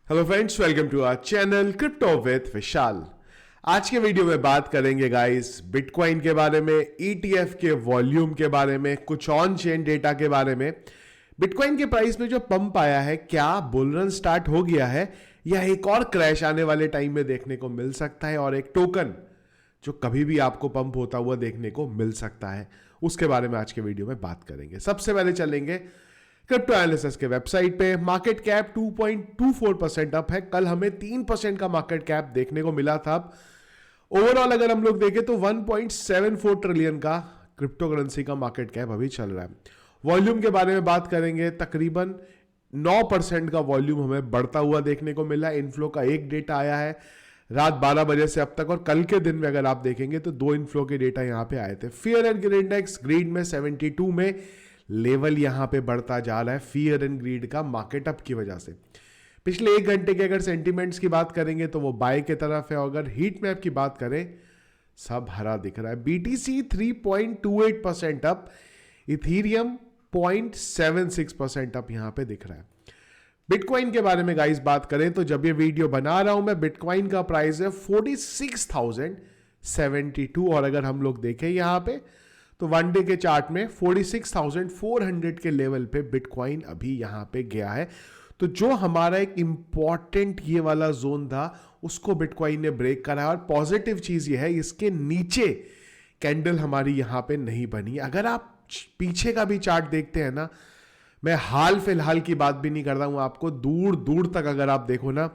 Hello friends, welcome to our channel crypto with Vishal. आज के video में बात करेंगे गाइस बिटकॉइन के बारे में, ईटीएफ के वॉल्यूम के बारे में, कुछ ऑन चेन डेटा के बारे में। बिटकॉइन के प्राइस में जो पंप आया है, क्या बुल रन स्टार्ट हो गया है या एक और क्रैश आने वाले टाइम में देखने को मिल सकता है, और एक टोकन जो कभी भी आपको पंप होता हुआ देखने को मिल सकता है, उसके बारे में आज के वीडियो में बात करेंगे। सबसे पहले चलेंगे क्रिप्टो एनालिसिस के वेबसाइट पे। मार्केट कैप 2.24% अप है। कल हमें 3% का मार्केट कैप देखने को मिला था। ओवरऑल अगर हम लोग देखें तो 1.74 ट्रिलियन का क्रिप्टो करेंसी का मार्केट कैप अभी चल रहा है। वॉल्यूम के बारे में बात करेंगे, तकरीबन 9% का वॉल्यूम हमें बढ़ता हुआ देखने को मिला। इनफ्लो का एक डेटा आया है रात 12 बजे से अब तक, और कल के दिन में अगर आप देखेंगे तो 2 इनफ्लो के डेटा यहां पे आए थे। Fear and greed index greed में 72 में लेवल यहां पे बढ़ता जा रहा है, फियर एंड ग्रीड का मार्केट अप की वजह से। पिछले 1 घंटे के अगर सेंटीमेंट्स की बात करेंगे तो वो बाय के तरफ है। अगर हीट मैप की बात करें, सब हरा दिख रहा है। बीटीसी 3.28% अप, इथीरियम 0.76% अप यहां पे दिख रहा है। बिटकॉइन के बारे में गाइस बात करें तो जब ये वीडियो बना रहा हूं मैं, बिटकॉइन का प्राइस है 46,072, और अगर हम लोग देखें यहां पे तो वन डे के चार्ट में 46,400 के लेवल पे बिटकॉइन अभी यहां पे गया है। तो जो हमारा एक इंपॉर्टेंट ये वाला जोन था, उसको बिटकॉइन ने ब्रेक करा है। और पॉजिटिव चीज ये है, इसके नीचे कैंडल हमारी यहां पे नहीं बनी। अगर आप पीछे का भी चार्ट देखते हैं ना, मैं हाल फिलहाल की बात भी नहीं कर रहा हूं, आपको दूर दूर तक अगर आप देखो ना,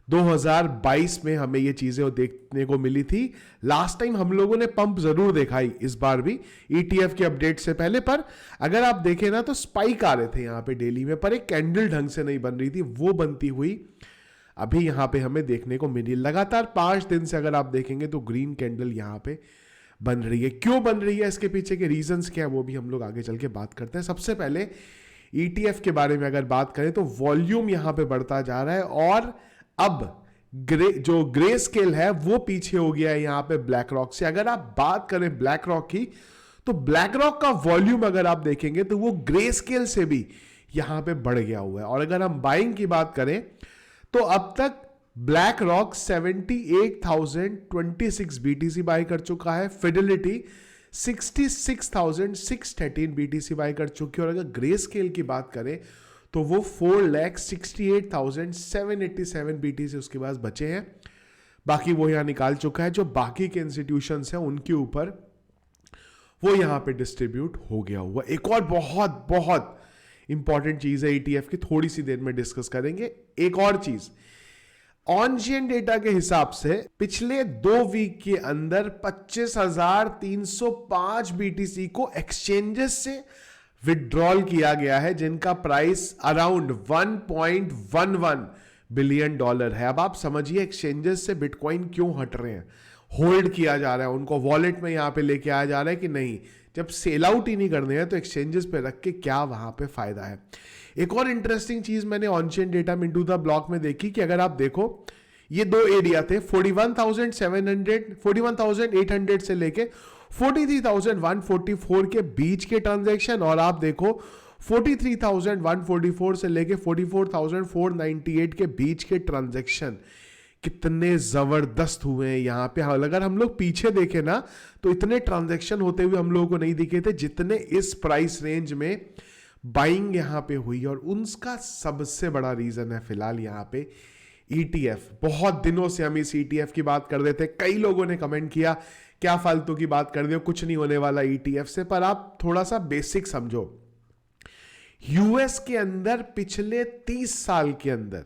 2022 में हमें ये चीजें देखने को मिली थी। लास्ट टाइम हम लोगों ने पंप जरूर देखा ही, इस बार भी ईटीएफ के अपडेट से पहले। पर अगर आप देखें ना तो स्पाइक आ रहे थे यहां पे डेली में, पर एक कैंडल ढंग से नहीं बन रही थी। वो बनती हुई अभी यहां पे हमें देखने को मिली। लगातार 5 दिन से अगर आप देखेंगे तो ग्रीन कैंडल यहां पे बन रही है। क्यों बन रही है, इसके पीछे के रीजंस क्या है, वो भी हम लोग आगे चल के बात करते हैं। सबसे पहले ईटीएफ के बारे में अगर बात करें तो वॉल्यूम यहां पे बढ़ता जा रहा है, और अब जो ग्रे स्केल है वो पीछे हो गया है यहां पे ब्लैक रॉक से। अगर आप बात करें ब्लैक रॉक की, तो ब्लैक रॉक का वॉल्यूम अगर आप देखेंगे तो वो ग्रे स्केल से भी यहां पे बढ़ गया हुआ है। और अगर हम बाइंग की बात करें तो अब तक ब्लैक रॉक 78,026 बीटीसी बाय कर चुका है। फिडेलिटी 66,613 बीटीसी बाय कर चुकी है। और अगर ग्रे स्केल की बात करें तो वो 4,68,787 बीटीसी उसके पास बचे हैं। बाकी वो यहां निकाल चुका है। जो बाकी के इंस्टीट्यूशंस हैं उनके ऊपर वो यहां पे डिस्ट्रीब्यूट हो गया हुआ। एक और बहुत बहुत इंपॉर्टेंट चीज है ईटीएफ की, थोड़ी सी देर में डिस्कस करेंगे। एक और चीज, ऑन चेन डेटा के हिसाब से पिछले 2 वीक के अंदर 25,305 बीटीसी को एक्सचेंजेस से विड्रॉल किया गया है, जिनका प्राइस अराउंड $1.11 बिलियन है। अब आप समझिए एक्सचेंजेस से बिटकॉइन क्यों हट रहे हैं, होल्ड किया जा रहा है, उनको वॉलेट में यहां पे लेके आया जा रहा है कि नहीं। जब सेल आउट ही नहीं करने हैं तो एक्सचेंजेस पे रख के क्या वहां पे फायदा है। एक और इंटरेस्टिंग चीज मैंने on chain data Mintu the block में देखी कि अगर आप देखो, ये 2 एरिया थे, 41,800 से लेके 43,144 के बीच के ट्रांजैक्शन, और आप देखो 43,144 से लेके 44,498 के बीच के ट्रांजैक्शन कितने जबरदस्त हुए हैं यहां पे। अगर हम लोग पीछे देखें ना तो इतने ट्रांजैक्शन होते हुए हम लोगों को नहीं दिखे थे जितने इस प्राइस रेंज में बाइंग यहां पे हुई। और उनका सबसे बड़ा रीजन है फिलहाल यहां पे ईटीएफ। बहुत दिनों से हम इस ईटीएफ की बात कर रहे थे, कई लोगों ने कमेंट किया क्या फालतू की बात कर रहे हो, कुछ नहीं होने वाला ईटीएफ से। पर आप थोड़ा सा बेसिक समझो, यूएस के अंदर पिछले 30 साल के अंदर,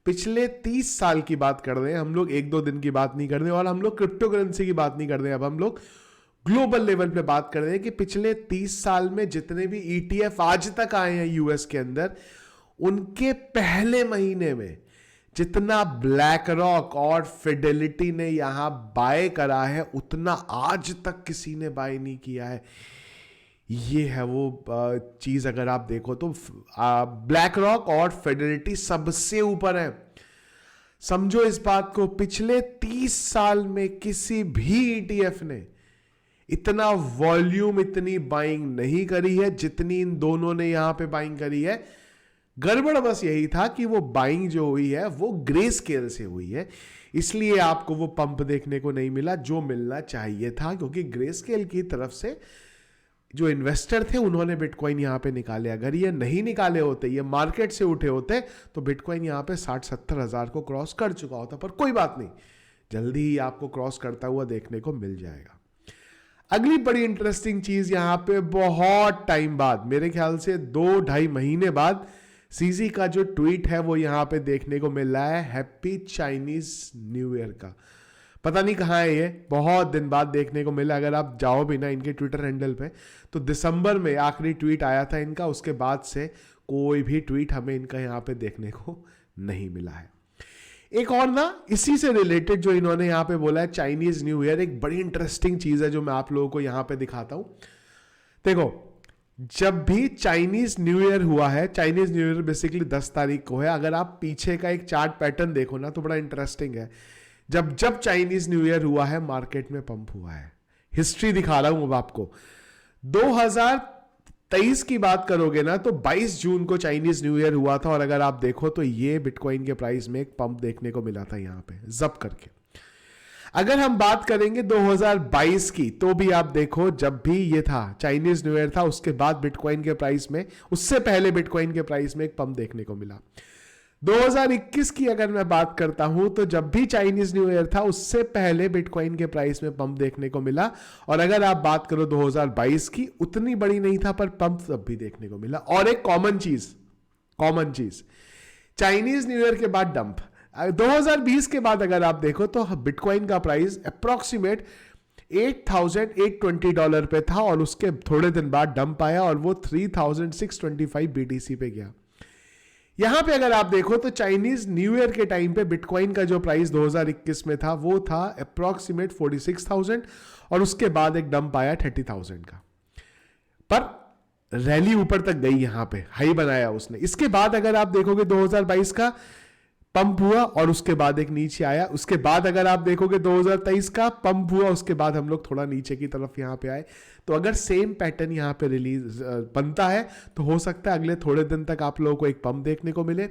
पिछले 30 साल की बात कर रहे हैं हम लोग, 1-2 दिन की बात नहीं कर रहे, और हम लोग क्रिप्टो करेंसी की बात नहीं कर रहे हैं, अब हम लोग ग्लोबल लेवल पे बात कर रहे हैं कि पिछले 30 साल में जितने भी ईटीएफ आज तक आए हैं यूएस के अंदर, उनके पहले महीने में जितना ब्लैक रॉक और फिडेलिटी ने यहां बाय करा है, उतना आज तक किसी ने बाय नहीं किया है। ये है वो चीज, अगर आप देखो तो ब्लैक रॉक और फिडेलिटी सबसे ऊपर है। समझो इस बात को, पिछले 30 साल में किसी भी ईटीएफ ने इतना वॉल्यूम, इतनी बाइंग नहीं करी है जितनी इन दोनों ने यहां पे बाइंग करी है। गड़बड़ बस यही था कि वो बाइंग जो हुई है वो ग्रे स्केल से हुई है, इसलिए आपको वो पंप देखने को नहीं मिला जो मिलना चाहिए था, क्योंकि ग्रे स्केल की तरफ से जो इन्वेस्टर थे उन्होंने बिटकॉइन यहां पे निकाले। अगर ये नहीं निकाले होते, ये मार्केट से उठे होते, तो बिटकॉइन यहां पे 60-70 हजार को क्रॉस कर चुका होता। पर कोई बात नहीं, जल्दी ही आपको क्रॉस करता हुआ देखने को मिल जाएगा। अगली बड़ी इंटरेस्टिंग चीज यहां पे, बहुत टाइम बाद, मेरे ख्याल से 2-2.5 महीने बाद, सीजी का जो ट्वीट है वो यहां पे देखने को मिल रहा है, हैप्पी चाइनीज न्यू ईयर का। पता नहीं कहाँ है ये, बहुत दिन बाद देखने को मिला। अगर आप जाओ भी ना इनके ट्विटर हैंडल पे, तो दिसंबर में आखिरी ट्वीट आया था इनका, उसके बाद से कोई भी ट्वीट हमें इनका यहाँ पे देखने को नहीं मिला है। एक और ना इसी से रिलेटेड जो इन्होंने यहाँ पे बोला है, चाइनीज न्यू ईयर, एक बड़ी इंटरेस्टिंग चीज है जो मैं आप लोगों को यहाँ पे दिखाता हूं। देखो, जब भी चाइनीज न्यू ईयर हुआ है, चाइनीज न्यू ईयर बेसिकली 10 तारीख को है। अगर आप पीछे का एक चार्ट पैटर्न देखो ना तो बड़ा इंटरेस्टिंग है। जब जब चाइनीज न्यू ईयर हुआ है, मार्केट में पंप हुआ है। हिस्ट्री दिखा रहा हूं अब आपको। 2023 की बात करोगे ना तो 22 जून को चाइनीज न्यू ईयर हुआ था, और अगर आप देखो तो ये बिटकॉइन के प्राइस में एक पंप देखने को मिला था यहां पे जब करके। अगर हम बात करेंगे 2022 की, तो भी आप देखो जब भी ये था चाइनीज न्यू ईयर था, उसके बाद बिटकॉइन के प्राइस में, उससे पहले बिटकॉइन के प्राइस में एक पंप देखने को मिला। 2021 की अगर मैं बात करता हूं तो जब भी चाइनीज न्यू ईयर था, उससे पहले बिटकॉइन के प्राइस में पंप देखने को मिला। और अगर आप बात करो 2022 की, उतनी बड़ी नहीं था पर पंप तब भी देखने को मिला। और एक कॉमन चीज, चाइनीज न्यू ईयर के बाद डंप। 2020 के बाद अगर आप देखो तो बिटकॉइन का प्राइस अप्रोक्सीमेट $8,820 पे था, और उसके थोड़े दिन बाद डंप आया और वो 3,625 BTC पे गया। यहां पे अगर आप देखो तो चाइनीज न्यू ईयर के टाइम पे बिटकॉइन का जो प्राइस 2021 में था वो था अप्रोक्सीमेट 46,000, और उसके बाद एक डंप आया 30,000 का। पर रैली ऊपर तक गई, यहां पे हाई बनाया उसने। इसके बाद अगर आप देखोगे 2022 का पंप हुआ और उसके बाद एक नीचे आया। उसके बाद अगर आप देखोगे 2023 का पंप हुआ, उसके बाद हम लोग थोड़ा नीचे की तरफ यहां पे आए। तो अगर सेम पैटर्न यहां पे रिलीज बनता है तो हो सकता है अगले थोड़े दिन तक आप लोगों को एक पंप देखने को मिले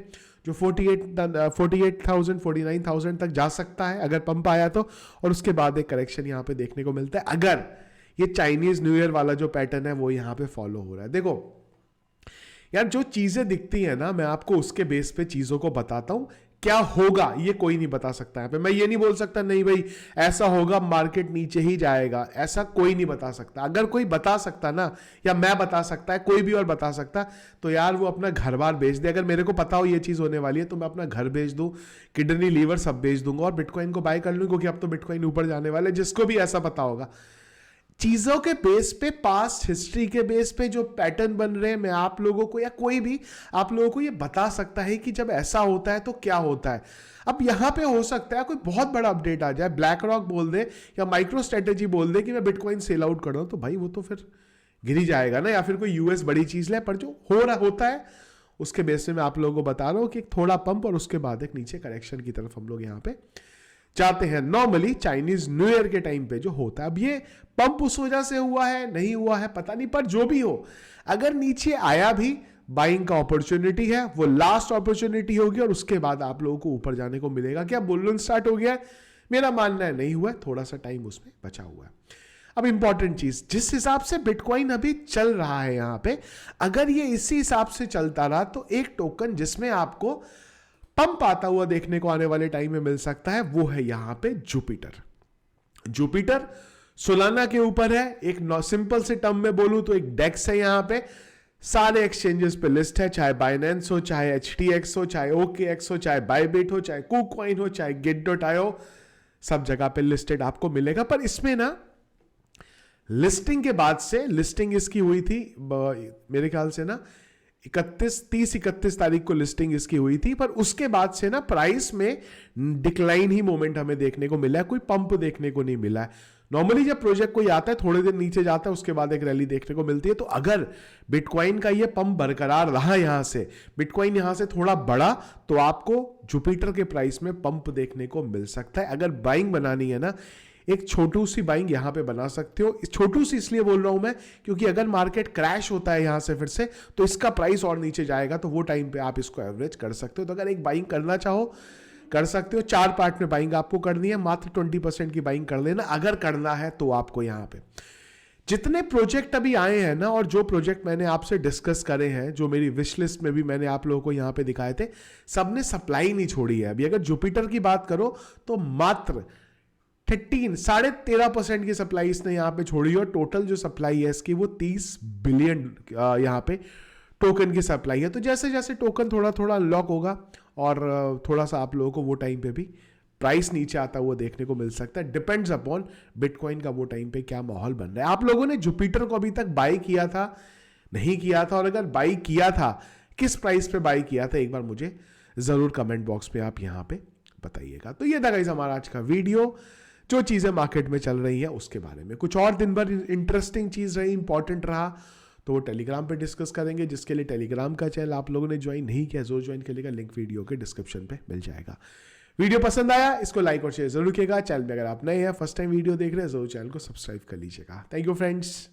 जो 48,000 49,000 तक जा सकता है अगर पंप आया तो, और उसके बाद एक करेक्शन यहां पे देखने को मिलता है अगर ये चाइनीज न्यू ईयर वाला जो पैटर्न है वो यहां पे फॉलो हो रहा है। देखो यार, जो चीजें दिखती है ना, मैं आपको उसके बेस पे चीजों को बताता हूं। क्या होगा ये कोई नहीं बता सकता। यहाँ पे मैं ये नहीं बोल सकता नहीं भाई ऐसा होगा, मार्केट नीचे ही जाएगा, ऐसा कोई नहीं बता सकता। अगर कोई बता सकता ना, या मैं बता सकता है, कोई भी और बता सकता, तो यार वो अपना घर बार बेच दे। अगर मेरे को पता हो ये चीज होने वाली है तो मैं अपना घर बेच दूं, किडनी लीवर सब बेच दूंगा और बिटकॉइन को बाय कर लूं, क्योंकि अब तो बिटकॉइन ऊपर जाने वाले। जिसको भी ऐसा पता होगा, चीजों के बेस पे, पास्ट हिस्ट्री के बेस पे जो पैटर्न बन रहे हैं, मैं आप लोगों को या कोई भी आप लोगों को ये बता सकता है कि जब ऐसा होता है तो क्या होता है। अब यहां पे हो सकता है कोई बहुत बड़ा अपडेट आ जाए, ब्लैक रॉक बोल दे या माइक्रो स्ट्रेटेजी बोल दे कि मैं बिटकॉइन सेल आउट कर रहा हूं, तो भाई वो तो फिर गिर ही जाएगा ना। या फिर कोई यूएस बड़ी चीज ले, पर जो हो रहा होता है उसके बेस पे मैं आप लोगों को बता रहा हूं कि थोड़ा पंप और उसके बाद एक नीचे करेक्शन की तरफ हम लोग यहां पे जाते हैं। नॉर्मली चाइनीज न्यू ईयर के टाइम पे जो होता है, अब ये पंप उस वजह से हुआ है नहीं हुआ है पता नहीं, पर जो भी हो, अगर नीचे आया भी, बाइंग का अपॉर्चुनिटी है, वो लास्ट अपॉर्चुनिटी होगी और उसके बाद आप लोगों को ऊपर जाने को मिलेगा। क्या बुल रन स्टार्ट हो गया है? मेरा मानना है नहीं हुआ है, थोड़ा सा टाइम उसमें बचा हुआ है। अब इंपॉर्टेंट चीज, जिस हिसाब से बिटकॉइन अभी चल रहा है यहां पे, अगर ये इसी हिसाब से चलता रहा तो एक टोकन जिसमें आपको पंप आता हुआ देखने को आने वाले टाइम में मिल सकता है, वो है यहां पे जुपिटर सोलाना के ऊपर है। एक सिंपल से टर्म में बोलूं तो एक डेक्स है, यहां पे सारे एक्सचेंजेस पे लिस्ट है, चाहे बाइनेंस हो, चाहे HTX हो, चाहे OKX हो, चाहे बाइबिट हो, चाहे KuCoin हो, चाहे Git.io, सब जगह पे लिस्टेड आपको मिलेगा। पर इसमें ना लिस्टिंग के बाद से, लिस्टिंग इसकी हुई थी मेरे ख्याल से ना 31 तारीख को लिस्टिंग इसकी हुई थी, पर उसके बाद से ना प्राइस में डिक्लाइन ही मोमेंट हमें देखने को मिला है, कोई पंप देखने को नहीं मिला है। नॉर्मली जब प्रोजेक्ट कोई आता है थोड़े दिन नीचे जाता है, उसके बाद एक रैली देखने को मिलती है। तो अगर बिटकॉइन का ये पंप बरकरार रहा, यहां से बिटकॉइन यहां से थोड़ा बढ़ा, तो आपको जुपिटर के प्राइस में पंप देखने को मिल सकता है। अगर बाइंग बनानी है ना, एक छोटू सी बाइंग यहाँ पे बना सकते हो। छोटू सी इसलिए बोल रहा हूँ मैं क्योंकि अगर मार्केट क्रैश होता है यहाँ से फिर से तो इसका प्राइस और नीचे जाएगा, तो वो टाइम पे आप इसको एवरेज कर सकते हो। तो अगर एक बाइंग करना चाहो कर सकते हो। 4 पार्ट में बाइंग आपको करनी है, मात्र 20% की बाइंग कर लेना अगर करना है तो आपको। यहाँ पे जितने प्रोजेक्ट अभी आए हैं ना, और जो प्रोजेक्ट मैंने आपसे डिस्कस करे हैं, जो मेरी विश लिस्ट में भी मैंने आप लोगों को यहाँ पे दिखाए थे, सबने सप्लाई नहीं छोड़ी है। अभी अगर जुपिटर की बात करो तो मात्र 13.5% की सप्लाई इसने यहाँ पे छोड़ी, और टोटल जो सप्लाई है इसकी वो 30 बिलियन यहाँ पे टोकन की सप्लाई है। तो जैसे जैसे टोकन थोड़ा थोड़ा अनलॉक होगा और थोड़ा सा आप लोगों को वो टाइम पे भी प्राइस नीचे आता हुआ देखने को मिल सकता है। डिपेंड्स अपॉन बिटकॉइन का वो टाइम पे क्या माहौल बन रहा है। आप लोगों ने जुपिटर को अभी तक बाई किया था, नहीं किया था, और अगर बाई किया था किस प्राइस पे बाई किया था, एक बार मुझे जरूर कमेंट बॉक्स में आप यहाँ पे बताइएगा। तो ये था गाइस हमारा आज का वीडियो, जो चीजें मार्केट में चल रही है उसके बारे में। कुछ और दिन भर इंटरेस्टिंग चीज रही, इंपॉर्टेंट रहा तो वो टेलीग्राम पे डिस्कस करेंगे, जिसके लिए टेलीग्राम का चैनल आप लोगों ने ज्वाइन नहीं किया, जो ज्वाइन करेगा लिंक वीडियो के डिस्क्रिप्शन पे मिल जाएगा। वीडियो पसंद आया इसको लाइक और शेयर जरूर कीजिएगा। चैनल पे अगर आप नए हैं, फर्स्ट टाइम वीडियो देख रहे हैं, जरूर चैनल को सब्सक्राइब कर लीजिएगा। Thank you friends.